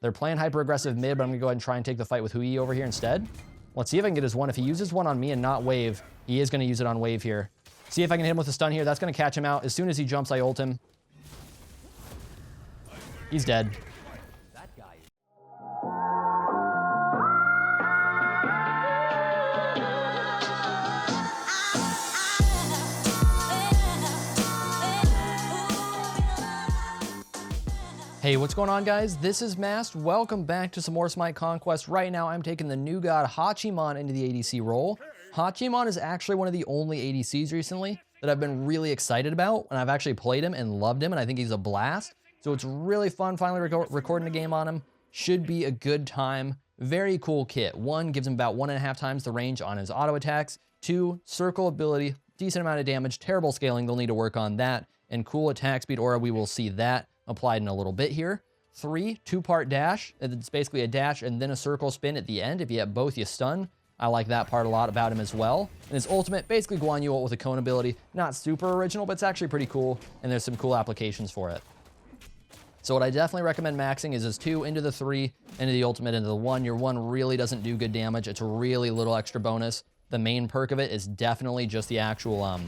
They're playing hyper-aggressive mid, but I'm going to go ahead and try and take the fight with Hui over here instead. Let's see if I can get his one. If he uses one on me and not wave, he is going to use it on wave here. See if I can hit him with a stun here. That's going to catch him out. As soon as he jumps, I ult him. He's dead. Hey, what's going on, guys? This is Mast. Welcome back to some more SMITE Conquest. Right now, I'm taking the new god Hachiman into the ADC role. Hachiman is actually one of the only ADCs recently that I've been really excited about, and I've actually played him and loved him, and I think he's a blast. So it's really fun finally recording a game on him. Should be a good time. Very cool kit. 1, gives him about 1.5 times the range on his auto attacks. 2, circle ability, decent amount of damage, terrible scaling, they'll need to work on that. And cool attack speed aura, we will see that applied in a little bit here. 3, 2-part dash. It's basically a dash and then a circle spin at the end. If you have both, you stun. I like that part a lot about him as well. And his ultimate, basically Guan Yu ult with a cone ability. Not super original, but it's actually pretty cool, and there's some cool applications for it. So what I definitely recommend maxing is his 2 into the 3, into the ultimate, into the 1. Your 1 really doesn't do good damage. It's really little extra bonus. The main perk of it is definitely just the actual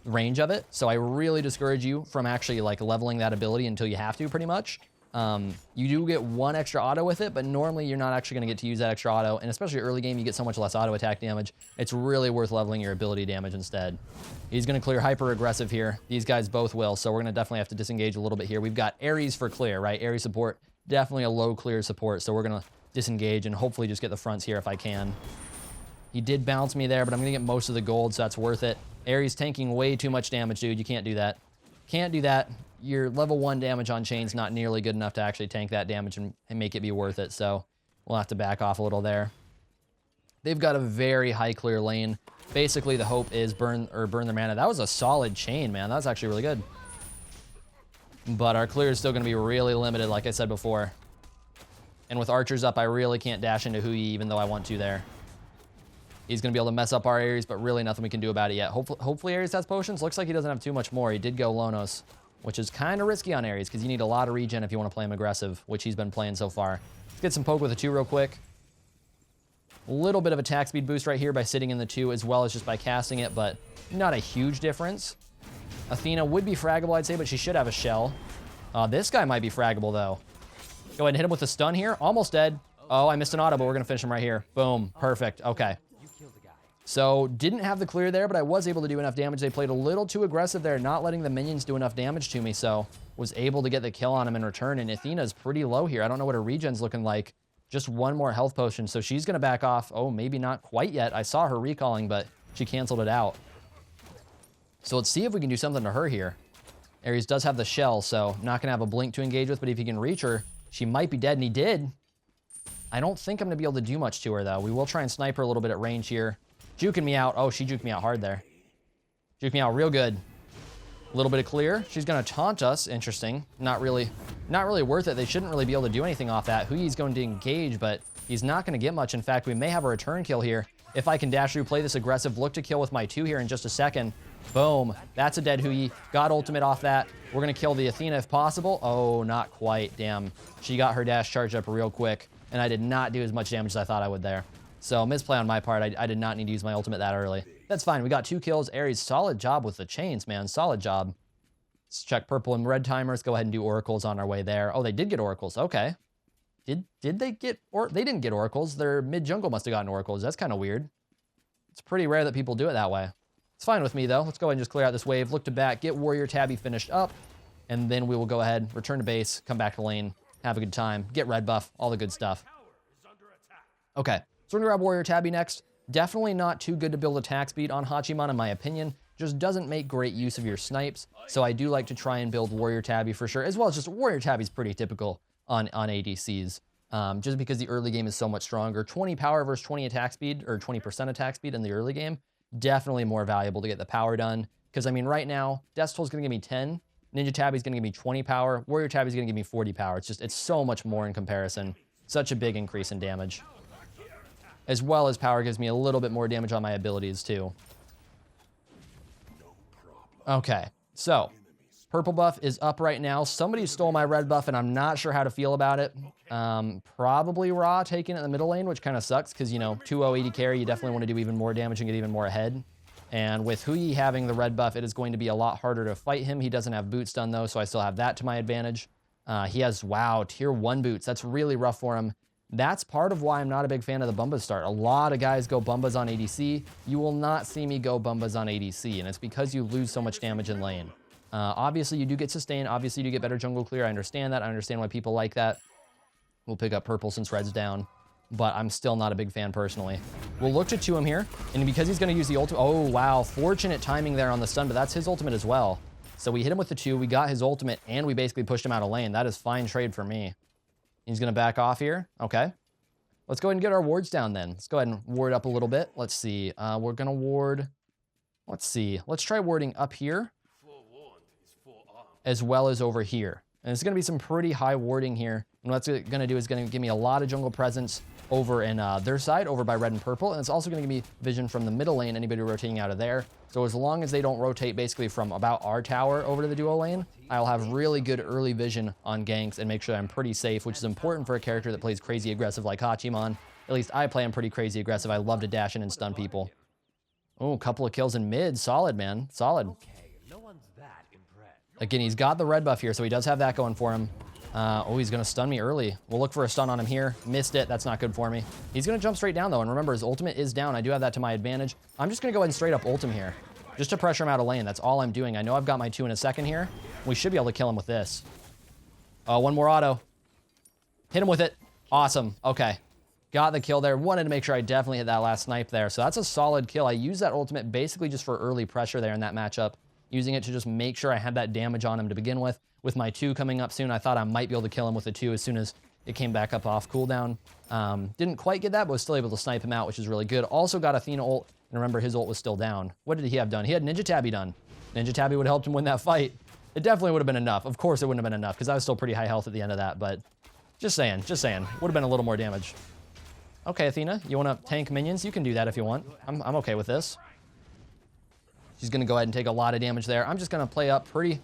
range of it. So I really discourage you from actually like leveling that ability until you have to, pretty much. You do get 1 extra auto with it, but normally you're not actually going to get to use that extra auto, and especially early game, you get so much less auto attack damage. It's really worth leveling your ability damage instead. He's going to clear hyper aggressive here. These guys both will, so we're going to definitely have to disengage a little bit here. We've got Ares for clear, right? Ares support, definitely a low clear support, so we're going to disengage and hopefully just get the fronts here if I can. He did bounce me there, but I'm going to get most of the gold, so that's worth it. Ares tanking way too much damage, dude. You can't do that. Can't do that. Your level 1 damage on chain's not nearly good enough to actually tank that damage and make it be worth it, so we'll have to back off a little there. They've got a very high clear lane. Basically, the hope is burn their mana. That was a solid chain, man. That was actually really good. But our clear is still going to be really limited, like I said before. And with archers up, I really can't dash into Hui, even though I want to there. He's going to be able to mess up our Ares, but really nothing we can do about it yet. Hopefully Ares has potions. Looks like he doesn't have too much more. He did go Lonos, which is kind of risky on Ares because you need a lot of regen if you want to play him aggressive, which he's been playing so far. Let's get some poke with a 2 real quick. A little bit of attack speed boost right here by sitting in the 2 as well as just by casting it, but not a huge difference. Athena would be fraggable, I'd say, but she should have a shell. This guy might be fraggable, though. Go ahead and hit him with a stun here. Almost dead. Oh, I missed an auto, but we're going to finish him right here. Boom. Perfect. Okay. So, didn't have the clear there, but I was able to do enough damage. They played a little too aggressive there, not letting the minions do enough damage to me, so was able to get the kill on him in return, and Athena's pretty low here. I don't know what her regen's looking like. Just 1 more health potion, so she's going to back off. Oh, maybe not quite yet. I saw her recalling, but she canceled it out. So let's see if we can do something to her here. Ares does have the shell, so not going to have a blink to engage with, but if he can reach her, she might be dead, and he did. I don't think I'm going to be able to do much to her, though. We will try and snipe her a little bit at range here. Juking me out. Oh, she juked me out hard there. Juked me out real good. A little bit of clear. She's going to taunt us. Interesting. Not really worth it. They shouldn't really be able to do anything off that. Hui's going to engage, but he's not going to get much. In fact, we may have a return kill here. If I can dash through, play this aggressive, look to kill with my 2 here in just a second. Boom. That's a dead Hui. Got ultimate off that. We're going to kill the Athena if possible. Oh, not quite. Damn. She got her dash charged up real quick, and I did not do as much damage as I thought I would there. So, misplay on my part. I did not need to use my ultimate that early. That's fine. We got 2 kills. Ares, solid job with the chains, man. Solid job. Let's check purple and red timers. Go ahead and do oracles on our way there. Oh, they did get oracles. Okay. Did they get... They didn't get oracles. Their mid-jungle must have gotten oracles. That's kind of weird. It's pretty rare that people do it that way. It's fine with me, though. Let's go ahead and just clear out this wave. Look to back. Get Warrior Tabby finished up. And then we will go ahead, return to base, come back to lane, have a good time, get red buff, all the good stuff. Okay. So we're going to grab Warrior Tabby next. Definitely not too good to build attack speed on Hachiman, in my opinion. Just doesn't make great use of your snipes. So I do like to try and build Warrior Tabby for sure, as well as just Warrior Tabby's pretty typical on ADCs. Just because the early game is so much stronger. 20 power versus 20 attack speed, or 20% attack speed in the early game. Definitely more valuable to get the power done. Because, I mean, right now, Death Toll's going to give me 10. Ninja Tabby's going to give me 20 power. Warrior Tabby's going to give me 40 power. It's so much more in comparison. Such a big increase in damage. As well as power gives me a little bit more damage on my abilities, too. Okay, so Purple buff is up right now. Somebody stole my red buff, and I'm not sure how to feel about it. Probably Ra taking it in the middle lane, which kind of sucks because, you know, 2-0 AD carry, you definitely want to do even more damage and get even more ahead. And with Hui having the red buff, it is going to be a lot harder to fight him. He doesn't have boot stun, though, so I still have that to my advantage. He has, wow, tier 1 boots. That's really rough for him. That's part of why I'm not a big fan of the Bumbas start. A lot of guys go Bumbas on ADC. You will not see me go Bumbas on ADC, and it's because you lose so much damage in lane. Obviously, you do get sustain. Obviously, you do get better jungle clear. I understand that. I understand why people like that. We'll pick up purple since red's down, but I'm still not a big fan personally. We'll look to 2 him here, and because he's going to use the ultimate... Oh, wow. Fortunate timing there on the stun, but that's his ultimate as well. So we hit him with the 2. We got his ultimate, and we basically pushed him out of lane. That is fine trade for me. He's going to back off here. Okay. Let's go ahead and get our wards down then. Let's go ahead and ward up a little bit. Let's see. We're going to ward... Let's see. Let's try warding up here, as well as over here. And it's going to be some pretty high warding here. And what's it going to do is going to give me a lot of jungle presence over in their side, over by red and purple. And it's also going to give me vision from the middle lane, anybody rotating out of there. So as long as they don't rotate basically from about our tower over to the duo lane, I'll have really good early vision on ganks and make sure I'm pretty safe, which is important for a character that plays crazy aggressive like Hachiman. At least I play him pretty crazy aggressive. I love to dash in and stun people. Oh, a couple of kills in mid. Solid, man. Solid. Again, he's got the red buff here, so he does have that going for him. Oh, he's going to stun me early. We'll look for a stun on him here. Missed it. That's not good for me. He's going to jump straight down, though. And remember, his ultimate is down. I do have that to my advantage. I'm just going to go ahead and straight up ult him here, just to pressure him out of lane. That's all I'm doing. I know I've got my 2 in a second here. We should be able to kill him with this. Oh, one more auto. Hit him with it. Awesome. Okay. Got the kill there. Wanted to make sure I definitely hit that last snipe there. So that's a solid kill. I used that ultimate basically just for early pressure there in that matchup, using it to just make sure I had that damage on him to begin with. With my 2 coming up soon, I thought I might be able to kill him with the 2 as soon as it came back up off cooldown. Didn't quite get that, but was still able to snipe him out, which is really good. Also got Athena ult, and remember, his ult was still down. What did he have done? He had Ninja Tabby done. Ninja Tabby would have helped him win that fight. It definitely would have been enough. Of course, it wouldn't have been enough, because I was still pretty high health at the end of that, but just saying. Would have been a little more damage. Okay, Athena, you want to tank minions? You can do that if you want. I'm okay with this. She's going to go ahead and take a lot of damage there. I'm just going to play up pretty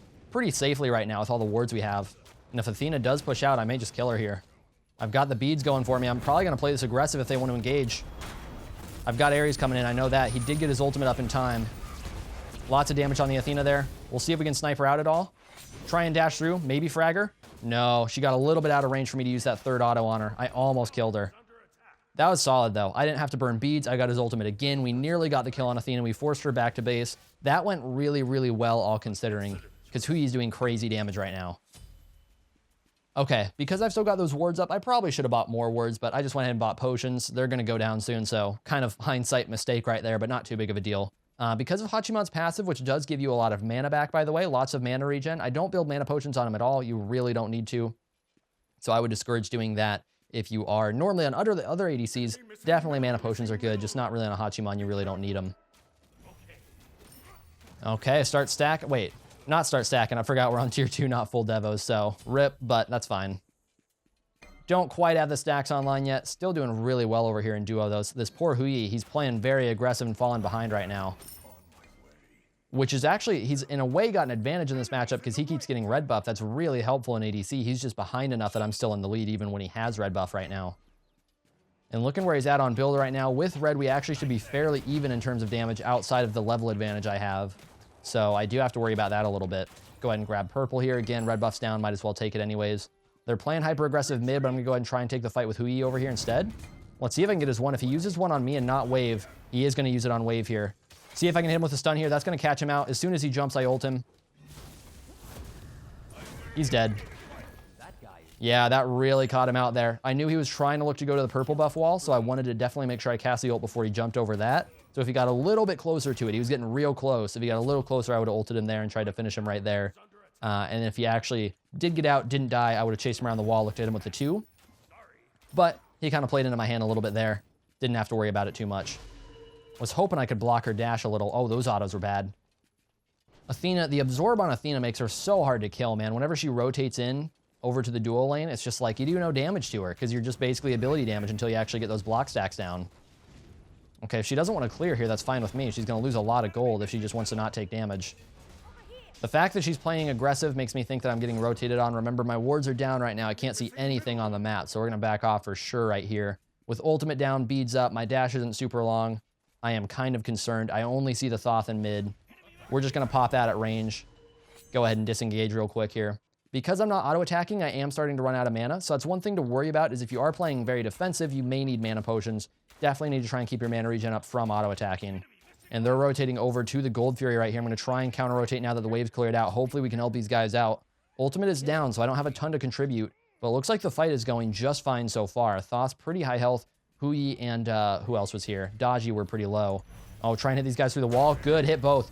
safely right now with all the wards we have. And if Athena does push out, I may just kill her here. I've got the beads going for me. I'm probably going to play this aggressive if they want to engage. I've got Ares coming in. I know that. He did get his ultimate up in time. Lots of damage on the Athena there. We'll see if we can snipe her out at all. Try and dash through. Maybe frag her. No, she got a little bit out of range for me to use that 3rd auto on her. I almost killed her. That was solid, though. I didn't have to burn beads. I got his ultimate again. We nearly got the kill on Athena. We forced her back to base. That went really, really well, all considering, because Hui's doing crazy damage right now. Okay, because I've still got those wards up, I probably should have bought more wards, but I just went ahead and bought potions. They're going to go down soon, so kind of hindsight mistake right there, but not too big of a deal. Because of Hachiman's passive, which does give you a lot of mana back, by the way, lots of mana regen, I don't build mana potions on him at all. You really don't need to. So I would discourage doing that. If you are normally on other ADCs, definitely mana potions are good, just not really on a Hachiman. You really don't need them. Okay, start stack. Wait, not start stacking. I forgot we're on tier 2, not full devos, so rip, but that's fine. Don't quite have the stacks online yet. Still doing really well over here in duo, though. So this poor Hui, he's playing very aggressive and falling behind right now. Which is actually, he's in a way got an advantage in this matchup because he keeps getting red buff. That's really helpful in ADC. He's just behind enough that I'm still in the lead even when he has red buff right now. And looking where he's at on build right now, with red, we actually should be fairly even in terms of damage outside of the level advantage I have. So I do have to worry about that a little bit. Go ahead and grab purple here. Again, red buff's down. Might as well take it anyways. They're playing hyper-aggressive mid, but I'm going to go ahead and try and take the fight with Hui over here instead. Let's see if I can get his 1. If he uses 1 on me and not wave, he is going to use it on wave here. See if I can hit him with a stun here. That's going to catch him out. As soon as he jumps, I ult him. He's dead. Yeah, that really caught him out there. I knew he was trying to look to go to the purple buff wall, so I wanted to definitely make sure I cast the ult before he jumped over that. So if he got a little bit closer to it, he was getting real close. If he got a little closer, I would have ulted him there and tried to finish him right there. And if he actually did get out, didn't die, I would have chased him around the wall, looked at him with the 2. But he kind of played into my hand a little bit there. Didn't have to worry about it too much. Was hoping I could block her dash a little. Oh, those autos were bad. Athena, the absorb on Athena makes her so hard to kill, man. Whenever she rotates in over to the dual lane, it's just like you do no damage to her because you're just basically ability damage until you actually get those block stacks down. Okay, if she doesn't want to clear here, that's fine with me. She's going to lose a lot of gold if she just wants to not take damage. The fact that she's playing aggressive makes me think that I'm getting rotated on. Remember, my wards are down right now. I can't see anything on the map, so we're going to back off for sure right here. With ultimate down, beads up, my dash isn't super long. I am kind of concerned. I only see the Thoth in mid. We're just going to pop that at range. Go ahead and disengage real quick here. Because I'm not auto-attacking, I am starting to run out of mana, so that's one thing to worry about is if you are playing very defensive, you may need mana potions. Definitely need to try and keep your mana regen up from auto-attacking. And they're rotating over to the Gold Fury right here. I'm going to try and counter-rotate now that the wave's cleared out. Hopefully we can help these guys out. Ultimate is down, so I don't have a ton to contribute, but it looks like the fight is going just fine so far. Thoth's pretty high health. Hui and who else was here? Daji were pretty low. Oh, try and hit these guys through the wall. Good, hit both.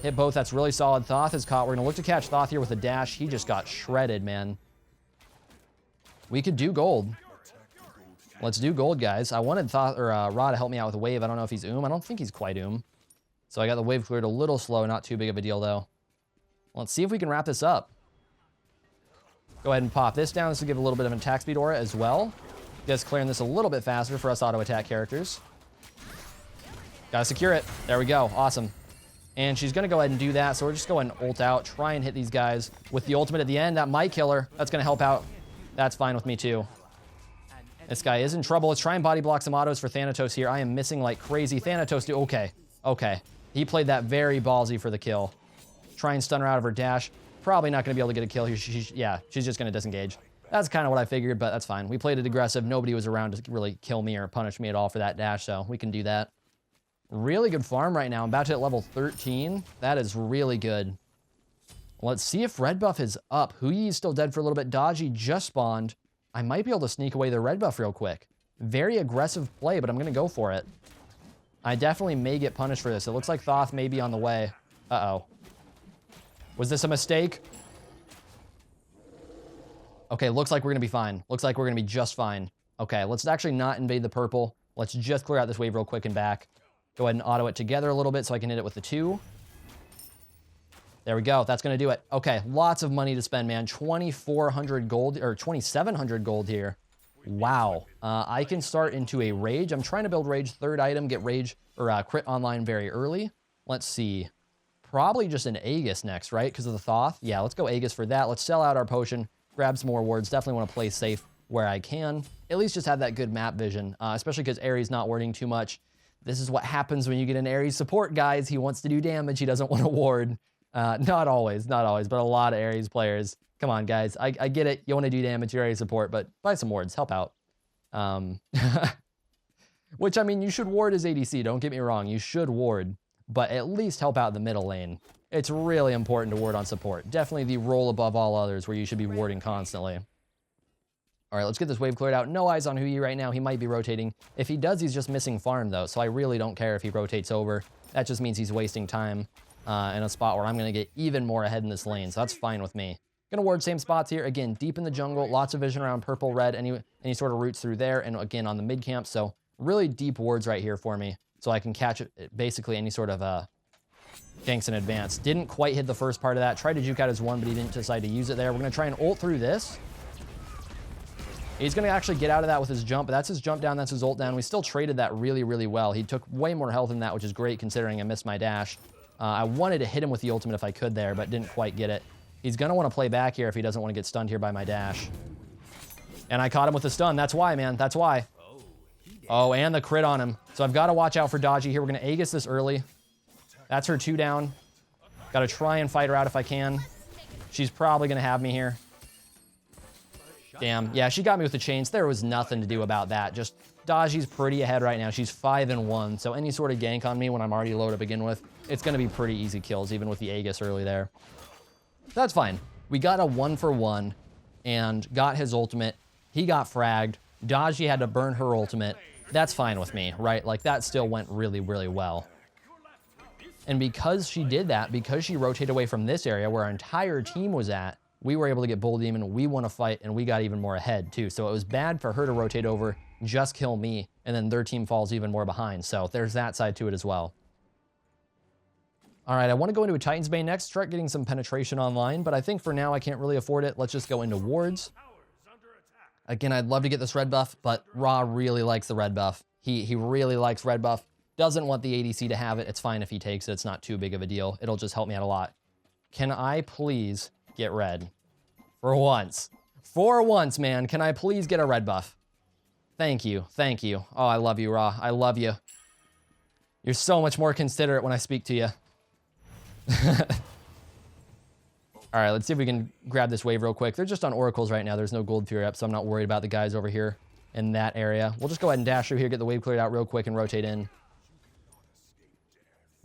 Hit both, that's really solid. Thoth is caught. We're going to look to catch Thoth here with a dash. He just got shredded, man. We could do gold. Let's do gold, guys. I wanted Thoth or Ra to help me out with a wave. I don't know if he's I don't think he's quite So I got the wave cleared a little slow. Not too big of a deal, though. Let's see if we can wrap this up. Go ahead and pop this down. This will give a little bit of an attack speed aura as well. Just clearing this a little bit faster for us auto-attack characters. Gotta secure it. There we go. Awesome. And she's going to go ahead and do that, so we're just going ult out, try and hit these guys with the ultimate at the end. That might kill her. That's going to help out. That's fine with me, too. This guy is in trouble. Let's try and body block some autos for Thanatos here. I am missing like crazy. Thanatos, okay. Okay. He played that very ballsy for the kill. Try and stun her out of her dash. Probably not going to be able to get a kill here. Yeah, she's just going to disengage. That's kind of what I figured, but that's fine. We played it aggressive. Nobody was around to really kill me or punish me at all for that dash, so we can do that. Really good farm right now. I'm about to hit level 13. That is really good. Let's see if red buff is up. Hui is still dead for a little bit. Daji just spawned. I might be able to sneak away the red buff real quick. Very aggressive play, but I'm going to go for it. I definitely may get punished for this. It looks like Thoth may be on the way. Uh-oh. Was this a mistake? Okay, looks like we're going to be fine. Looks like we're going to be just fine. Okay, let's actually not invade the purple. Let's just clear out this wave real quick and back. Go ahead and auto it together a little bit so I can hit it with the 2. There we go. That's going to do it. Okay, lots of money to spend, man. 2,400 gold, or 2,700 gold here. Wow. I can start into a rage. I'm trying to build rage, 3rd item, get rage, or crit online very early. Let's see. Probably just an Aegis next, right? Because of the Thoth. Yeah, let's go Aegis for that. Let's sell out our potion, grab some more wards. Definitely want to play safe where I can. At least just have that good map vision, especially because Ares not warding too much. This is what happens when you get an Ares support, guys. He wants to do damage. He doesn't want to ward. Not always, but a lot of Ares players. Come on, guys. I get it. You want to do damage, you're Ares support, but buy some wards. Help out. Which, I mean, you should ward as ADC. Don't get me wrong. You should ward, but at least help out the middle lane. It's really important to ward on support. Definitely the role above all others where you should be warding constantly. All right, let's get this wave cleared out. No eyes on Hui right now. He might be rotating. If he does, he's just missing farm, though, so I really don't care if he rotates over. That just means he's wasting time in a spot where I'm going to get even more ahead in this lane, so that's fine with me. Going to ward same spots here. Again, deep in the jungle, lots of vision around purple, red, any sort of roots through there, and again, on the mid camp, so really deep wards right here for me, so I can catch basically any sort of ganks in advance. Didn't quite hit the first part of that. Tried to juke out his 1, but he didn't decide to use it there. We're going to try and ult through this. He's going to actually get out of that with his jump, but that's his jump down, that's his ult down. We still traded that really, really well. He took way more health than that, which is great considering I missed my dash. I wanted to hit him with the ultimate if I could there, but didn't quite get it. He's going to want to play back here if he doesn't want to get stunned here by my dash. And I caught him with the stun. That's why, man. That's why. Oh, and the crit on him. So I've got to watch out for Daji here. We're going to Aegis this early. That's her 2 down. Got to try and fight her out if I can. She's probably going to have me here. Damn. Yeah, she got me with the chains. There was nothing to do about that. Just Daji's pretty ahead right now. She's 5-1. So any sort of gank on me when I'm already low to begin with, it's going to be pretty easy kills, even with the Aegis early there. That's fine. We got a 1-for-1 and got his ultimate. He got fragged. Daji had to burn her ultimate. That's fine with me, right? Like, that still went really, really well. And because she did that, because she rotated away from this area where our entire team was at, we were able to get Bull Demon, we won a fight, and we got even more ahead, too. So it was bad for her to rotate over, just kill me, and then their team falls even more behind. So there's that side to it as well. All right, I want to go into a Titan's Bane next, start getting some penetration online, but I think for now I can't really afford it. Let's just go into wards. Again, I'd love to get this red buff, but Ra really likes the red buff. He really likes red buff. Doesn't want the ADC to have it. It's fine if he takes it. It's not too big of a deal. It'll just help me out a lot. Can I please get red? For once. For once, man. Can I please get a red buff? Thank you. Thank you. Oh, I love you, Ra. I love you. You're so much more considerate when I speak to you. All right, let's see if we can grab this wave real quick. They're just on oracles right now. There's no gold fury up, so I'm not worried about the guys over here in that area. We'll just go ahead and dash through here, get the wave cleared out real quick, and rotate in.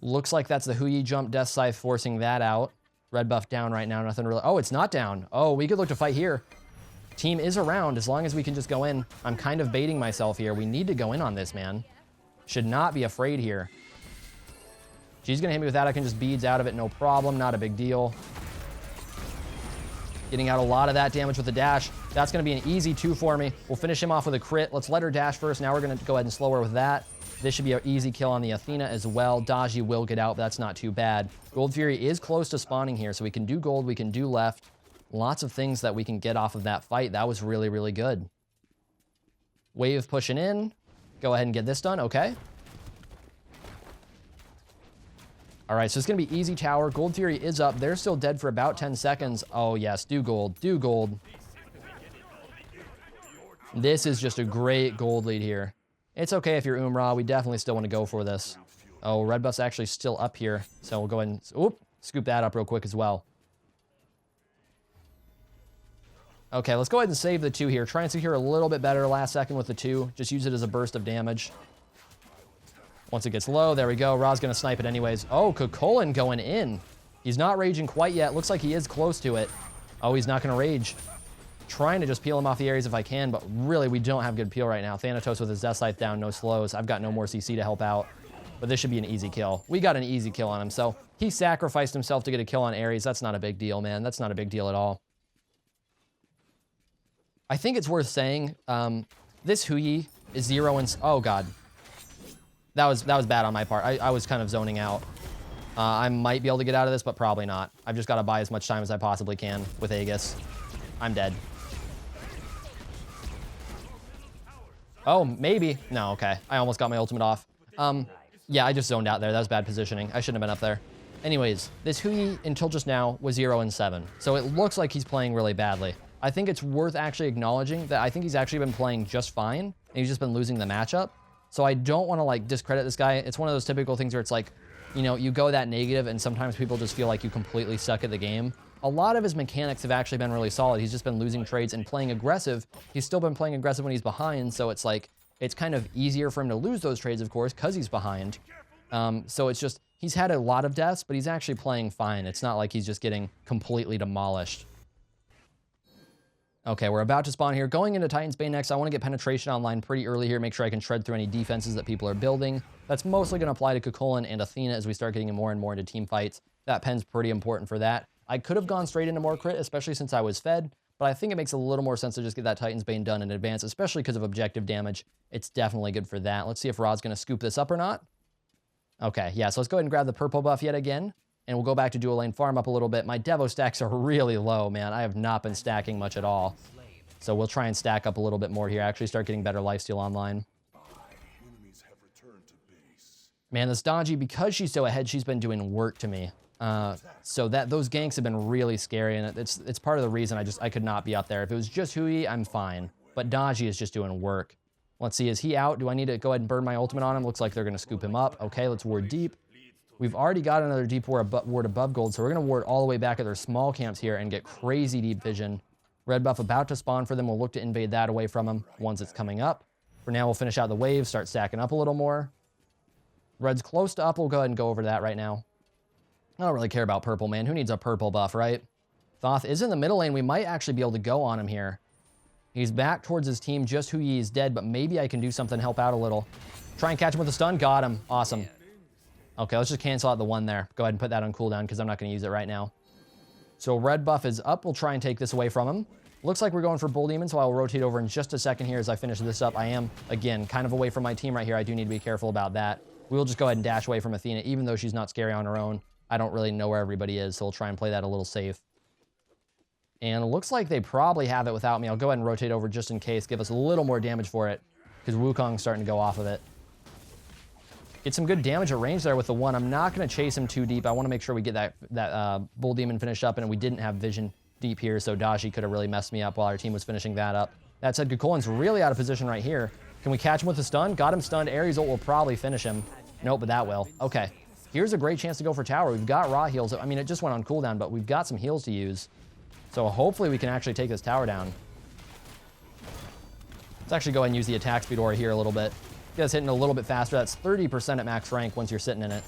Looks like that's the Hui jump Death Scythe forcing that out. Red buff down right now, nothing really. Oh, it's not down. Oh, we could look to fight here. Team is around as long as we can just go in. I'm kind of baiting myself here. We need to go in on this, man. Should not be afraid here. She's gonna hit me with that. I can just beads out of it, no problem, not a big deal. Getting out a lot of that damage with the dash. That's gonna be an easy 2 for me. We'll finish him off with a crit. Let's let her dash first. Now we're gonna go ahead and slow her with that. This should be an easy kill on the Athena as well. Daji will get out, but that's not too bad. Gold Fury is close to spawning here, so we can do gold, we can do left. Lots of things that we can get off of that fight. That was really, really good. Wave pushing in. Go ahead and get this done, okay. All right, so it's gonna be easy tower. Gold Fury is up. They're still dead for about 10 seconds. Oh yes, do gold, do gold. This is just a great gold lead here. It's okay if you're Umrah. We definitely still want to go for this. Oh, red buff's actually still up here. So we'll go ahead and scoop that up real quick as well. Okay, let's go ahead and save the 2 here. Try and secure a little bit better last second with the 2. Just use it as a burst of damage. Once it gets low, there we go. Ra's gonna snipe it anyways. Oh, Kukulkan going in. He's not raging quite yet. Looks like he is close to it. Oh, he's not gonna rage. Trying to just peel him off the areas if I can, but really we don't have good peel right now. Thanatos with his Death Scythe down, no slows. I've got no more CC to help out, but this should be an easy kill. We got an easy kill on him, so he sacrificed himself to get a kill on Ares. That's not a big deal, man. That's not a big deal at all. I think it's worth saying, this Hui is 0 and... Oh, God. That was bad on my part. I was kind of zoning out. I might be able to get out of this, but probably not. I've just got to buy as much time as I possibly can with Aegis. I'm dead. Oh, maybe. No, okay. I almost got my ultimate off. Yeah, I just zoned out there. That was bad positioning. I shouldn't have been up there. Anyways, this Hui, until just now, was 0 and 7. So it looks like he's playing really badly. I think it's worth actually acknowledging that I think he's actually been playing just fine, and he's just been losing the matchup. So I don't want to, like, discredit this guy. It's one of those typical things where it's like, you know, you go that negative, and sometimes people just feel like you completely suck at the game. A lot of his mechanics have actually been really solid. He's just been losing trades and playing aggressive. He's still been playing aggressive when he's behind, so it's like, it's kind of easier for him to lose those trades, of course, because he's behind. So it's just, he's had a lot of deaths, but he's actually playing fine. It's not like he's just getting completely demolished. Okay, we're about to spawn here. Going into Titan's Bane next, I want to get penetration online pretty early here, make sure I can shred through any defenses that people are building. That's mostly going to apply to Kukulkan and Athena as we start getting more and more into team fights. That pen's pretty important for that. I could have gone straight into more crit, especially since I was fed, but I think it makes a little more sense to just get that Titan's Bane done in advance, especially because of objective damage. It's definitely good for that. Let's see if Ra's going to scoop this up or not. Okay, yeah, so let's go ahead and grab the purple buff yet again, and we'll go back to dual lane, farm up a little bit. My Devo stacks are really low, man. I have not been stacking much at all. So we'll try and stack up a little bit more here, actually start getting better lifesteal online. Man, this Daji, because she's so ahead, she's been doing work to me. So those ganks have been really scary, and it's part of the reason I could not be up there. If it was just Hui, I'm fine. But Daji is just doing work. Let's see, is he out? Do I need to go ahead and burn my ultimate on him? Looks like they're going to scoop him up. Okay, let's ward deep. We've already got another deep ward above gold, so we're going to ward all the way back at their small camps here and get crazy deep vision. Red buff about to spawn for them. We'll look to invade that away from them once it's coming up. For now, we'll finish out the wave, start stacking up a little more. Red's close to up. We'll go ahead and go over to that right now. I don't really care about purple, man. Who needs a purple buff, right? Thoth is in the middle lane. We might actually be able to go on him here. He's back towards his team. Just Hui is dead, but maybe I can do something, help out a little. Try and catch him with a stun. Got him. Awesome. Okay, let's just cancel out the one there. Go ahead and put that on cooldown because I'm not going to use it right now. So red buff is up. We'll try and take this away from him. Looks like we're going for Bull Demon, so I'll rotate over in just a second here as I finish this up. I am, again, kind of away from my team right here. I do need to be careful about that. We'll just go ahead and dash away from Athena, even though she's not scary on her own. I don't really know where everybody is, so we'll try and play that a little safe. And it looks like they probably have it without me. I'll go ahead and rotate over just in case, give us a little more damage for it, because Wukong's starting to go off of it. Get some good damage at range there with the 1. I'm not going to chase him too deep. I want to make sure we get that Bull Demon finished up, and we didn't have vision deep here, so Daji could have really messed me up while our team was finishing that up. That said, Kukulin's really out of position right here. Can we catch him with a stun? Got him stunned. Ares ult will probably finish him. Nope, but that will. Okay. Here's a great chance to go for tower. We've got raw heals. I mean, it just went on cooldown, but we've got some heals to use. So hopefully we can actually take this tower down. Let's actually go ahead and use the attack speed aura here a little bit. Get us hitting a little bit faster. That's 30% at max rank once you're sitting in it.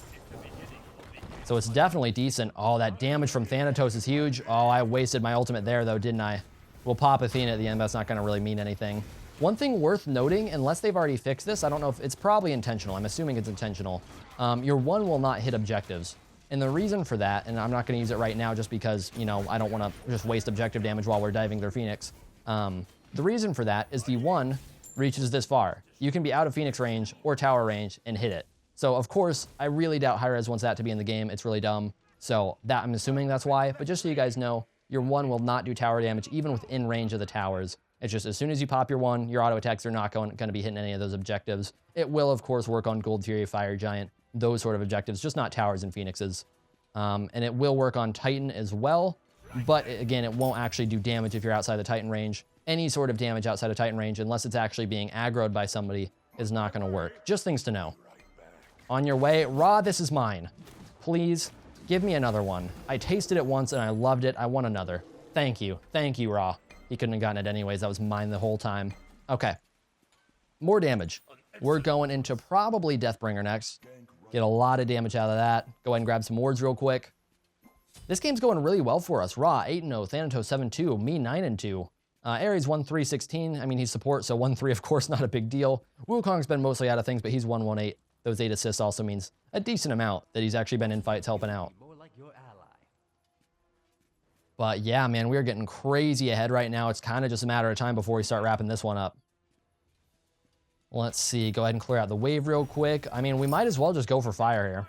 So it's definitely decent. Oh, that damage from Thanatos is huge. Oh, I wasted my ultimate there, though, didn't I? We'll pop Athena at the end. That's not going to really mean anything. One thing worth noting, unless they've already fixed this, I don't know if it's probably intentional. I'm assuming it's intentional. Your 1 will not hit objectives. And the reason for that, and I'm not going to use it right now just because, you know, I don't want to just waste objective damage while we're diving their Phoenix. The reason for that is the 1 reaches this far. You can be out of Phoenix range or tower range and hit it. So, of course, I really doubt Hi-Rez wants that to be in the game. It's really dumb. So, that I'm assuming that's why. But just so you guys know, your 1 will not do tower damage even within range of the towers. It's just as soon as you pop your 1, your auto attacks are not going to be hitting any of those objectives. It will, of course, work on Gold Fury, Fire Giant, those sort of objectives, just not towers and Phoenixes. And it will work on Titan as well. But, again, it won't actually do damage if you're outside the Titan range. Any sort of damage outside of Titan range, unless it's actually being aggroed by somebody, is not going to work. Just things to know. On your way. Ra, this is mine. Please, give me another one. I tasted it once and I loved it. I want another. Thank you. Thank you, Ra. He couldn't have gotten it anyways. That was mine the whole time. Okay. More damage. We're going into probably Deathbringer next. Get a lot of damage out of that. Go ahead and grab some wards real quick. This game's going really well for us. Ra, 8-0. Thanatos, 7-2. Me, 9-2. Ares, 1-3-16. I mean, he's support, so 1-3, of course, not a big deal. Wukong's been mostly out of things, but he's 1-1-8. Those 8 assists also means a decent amount that he's actually been in fights helping out. But yeah, man, we're getting crazy ahead right now. It's kind of just a matter of time before we start wrapping this one up. Let's see. Go ahead and clear out the wave real quick. I mean, we might as well just go for fire here.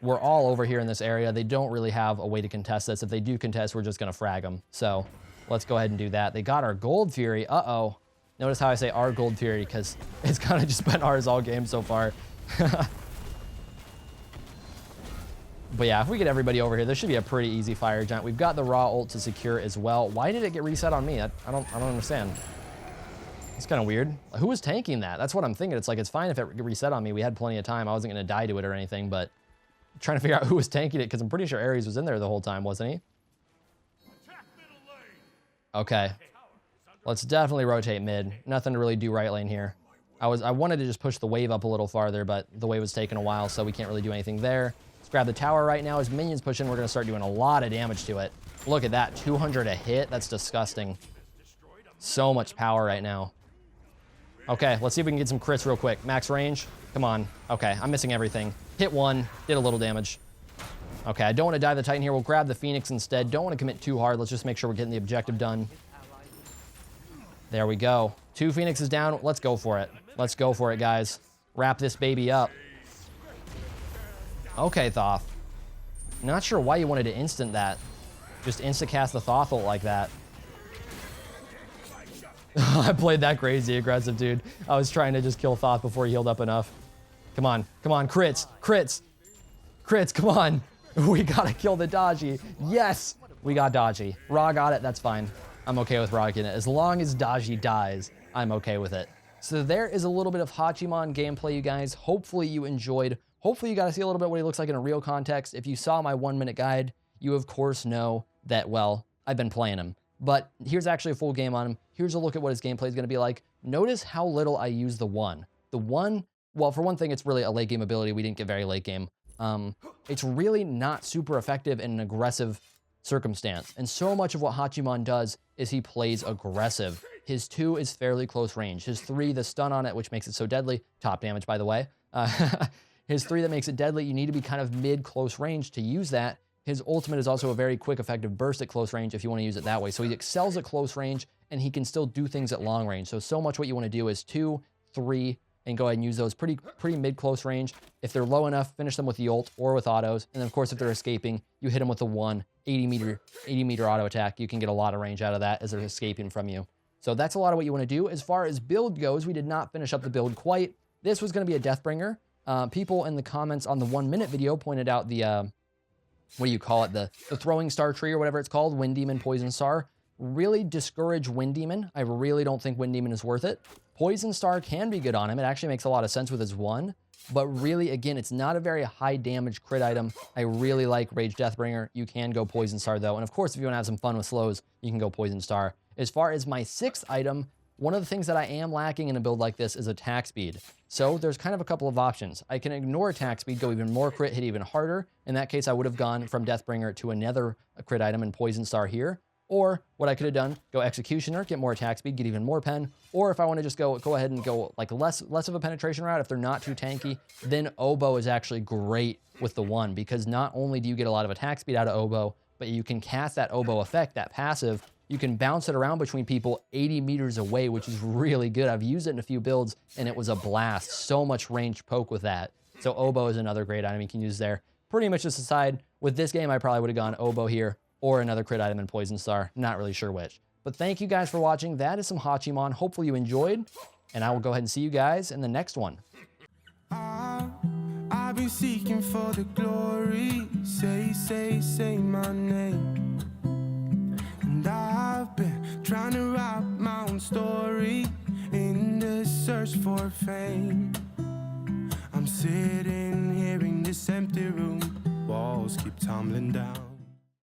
We're all over here in this area. They don't really have a way to contest this. If they do contest, we're just going to frag them. So let's go ahead and do that. They got our Gold Fury. Uh-oh. Notice how I say our Gold Fury because it's kind of just been ours all game so far. But yeah, if we get everybody over here, this should be a pretty easy Fire Giant. We've got the raw ult to secure as well. Why did it get reset on me? I don't understand. It's kind of weird. Who was tanking that? That's what I'm thinking. It's like, it's fine if it reset on me. We had plenty of time. I wasn't going to die to it or anything, but I'm trying to figure out who was tanking it because I'm pretty sure Ares was in there the whole time, wasn't he? Okay. Let's definitely rotate mid. Nothing to really do right lane here. I wanted to just push the wave up a little farther, but the wave was taking a while, so we can't really do anything there. Let's grab the tower right now. As minions push in, we're going to start doing a lot of damage to it. Look at that, 200 a hit. That's disgusting. So much power right now. Okay, let's see if we can get some crits real quick. Max range. Come on. Okay, I'm missing everything. Hit one, did a little damage. Okay, I don't want to die the Titan here. We'll grab the Phoenix instead. Don't want to commit too hard. Let's just make sure we're getting the objective done. There we go. 2 Phoenixes down. Let's go for it. Let's go for it, guys. Wrap this baby up. Okay, Thoth. Not sure why you wanted to instant that. Just insta-cast the Thoth ult like that. I played that crazy aggressive, dude. I was trying to just kill Thoth before he healed up enough. Come on. Come on. Crits. Crits. Crits. Come on. We gotta kill the Daji. Yes! We got Daji. Ra got it. That's fine. I'm okay with Ra getting it. As long as Daji dies, I'm okay with it. So there is a little bit of Hachiman gameplay, you guys. Hopefully you enjoyed. Hopefully you got to see a little bit what he looks like in a real context. If you saw my 1-minute guide, you of course know that, well, I've been playing him. But here's actually a full game on him. Here's a look at what his gameplay is going to be like. Notice how little I use the 1. The 1, well, for one thing, it's really a late game ability. We didn't get very late game. It's really not super effective in an aggressive circumstance. And so much of what Hachiman does is he plays aggressive. His 2 is fairly close range. His 3, the stun on it, which makes it so deadly. Top damage, by the way. His 3 that makes it deadly, you need to be kind of mid-close range to use that. His ultimate is also a very quick, effective burst at close range if you want to use it that way. So he excels at close range, and he can still do things at long range. So much what you want to do is 2, 3, and go ahead and use those pretty mid-close range. If they're low enough, finish them with the ult or with autos. And then, of course, if they're escaping, you hit them with the 1, 80-meter auto attack. You can get a lot of range out of that as they're escaping from you. So that's a lot of what you want to do. As far as build goes, we did not finish up the build quite. This was going to be a Deathbringer. People in the comments on the 1 minute video pointed out the, what do you call it? The throwing star tree or whatever it's called, Wind Demon, Poison Star. Really discourage Wind Demon. I really don't think Wind Demon is worth it. Poison Star can be good on him. It actually makes a lot of sense with his 1. But really, again, it's not a very high damage crit item. I really like Rage Deathbringer. You can go Poison Star though. And of course, if you want to have some fun with slows, you can go Poison Star. As far as my 6th item, one of the things that I am lacking in a build like this is attack speed. So there's kind of a couple of options. I can ignore attack speed, go even more crit, hit even harder. In that case, I would have gone from Deathbringer to another crit item and Poison Star here. Or what I could have done, go Executioner, get more attack speed, get even more pen. Or if I want to just go ahead and go like less of a penetration route, if they're not too tanky, then Oboe is actually great with the 1, because not only do you get a lot of attack speed out of Oboe, but you can cast that Oboe effect, that passive. You can bounce it around between people 80 meters away, which is really good. I've used it in a few builds, and it was a blast. So much ranged poke with that. So Oboe is another great item you can use there. Pretty much just aside, with this game, I probably would have gone Oboe here, or another crit item in Poison Star. Not really sure which. But thank you guys for watching. That is some Hachiman. Hopefully you enjoyed, and I will go ahead and see you guys in the next one. I've been seeking for the glory. Say my name. And I've been trying to write my own story in the search for fame. I'm sitting here in this empty room. Walls keep tumbling down.